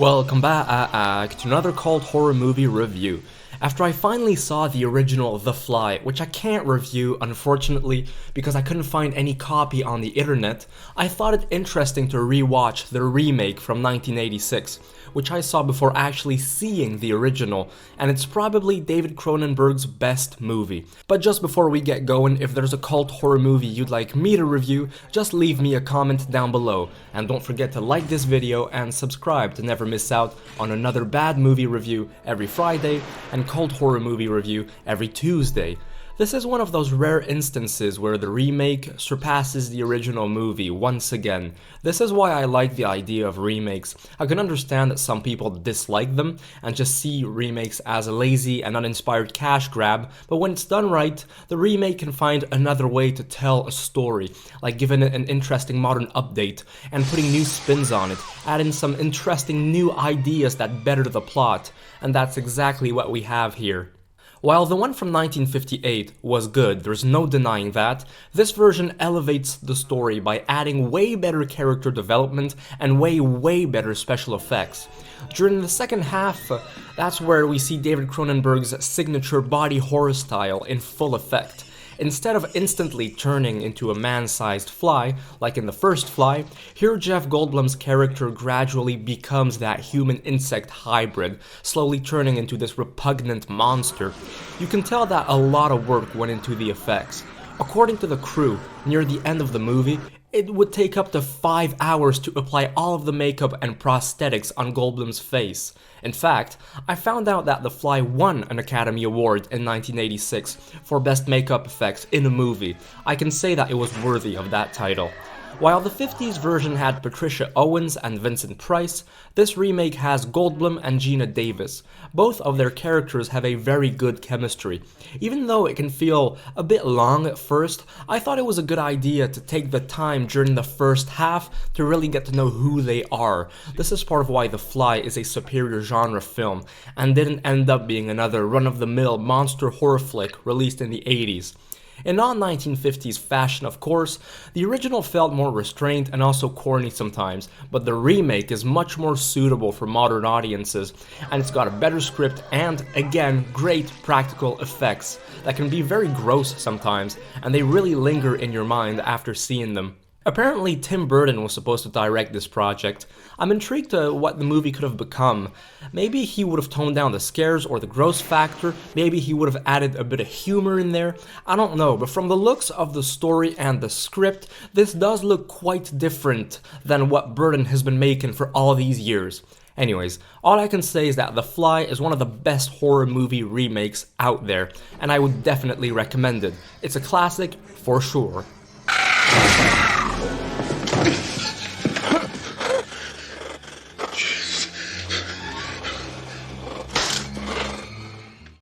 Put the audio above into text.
Welcome back to another cult horror movie review. After I finally saw the original The Fly, which I can't review unfortunately because I couldn't find any copy on the internet, I thought it interesting to rewatch the remake from 1986, which I saw before actually seeing the original, and it's probably David Cronenberg's best movie. But just before we get going, if there's a cult horror movie you'd like me to review, just leave me a comment down below, and don't forget to like this video and subscribe to never miss out on another bad movie review every Friday and cult horror movie review every Tuesday. This is one of those rare instances where the remake surpasses the original movie once again. This is why I like the idea of remakes. I can understand that some people dislike them and just see remakes as a lazy and uninspired cash grab, but when it's done right, the remake can find another way to tell a story, like giving it an interesting modern update and putting new spins on it, adding some interesting new ideas that better the plot, and that's exactly what we have here. While the one from 1958 was good, there's no denying that, this version elevates the story by adding way better character development and way better special effects. During the second half, that's where we see David Cronenberg's signature body horror style in full effect. Instead of instantly turning into a man-sized fly, like in the first Fly, here Jeff Goldblum's character gradually becomes that human-insect hybrid, slowly turning into this repugnant monster. You can tell that a lot of work went into the effects. According to the crew, near the end of the movie, it would take up to 5 hours to apply all of the makeup and prosthetics on Goldblum's face. In fact, I found out that The Fly won an Academy Award in 1986 for Best Makeup Effects in a Movie. I can say that it was worthy of that title. While the 50s version had Patricia Owens and Vincent Price, this remake has Goldblum and Geena Davis. Both of their characters have a very good chemistry. Even though it can feel a bit long at first, I thought it was a good idea to take the time during the first half to really get to know who they are. This is part of why The Fly is a superior genre film, and didn't end up being another run-of-the-mill monster horror flick released in the 80s. In non-1950s fashion, of course, the original felt more restrained and also corny sometimes, but the remake is much more suitable for modern audiences, and it's got a better script and, again, great practical effects that can be very gross sometimes, and they really linger in your mind after seeing them. Apparently, Tim Burton was supposed to direct this project. I'm intrigued to what the movie could have become. Maybe he would have toned down the scares or the gross factor, maybe he would have added a bit of humor in there. I don't know, but from the looks of the story and the script, this does look quite different than what Burton has been making for all these years. Anyways, all I can say is that The Fly is one of the best horror movie remakes out there, and I would definitely recommend it. It's a classic for sure.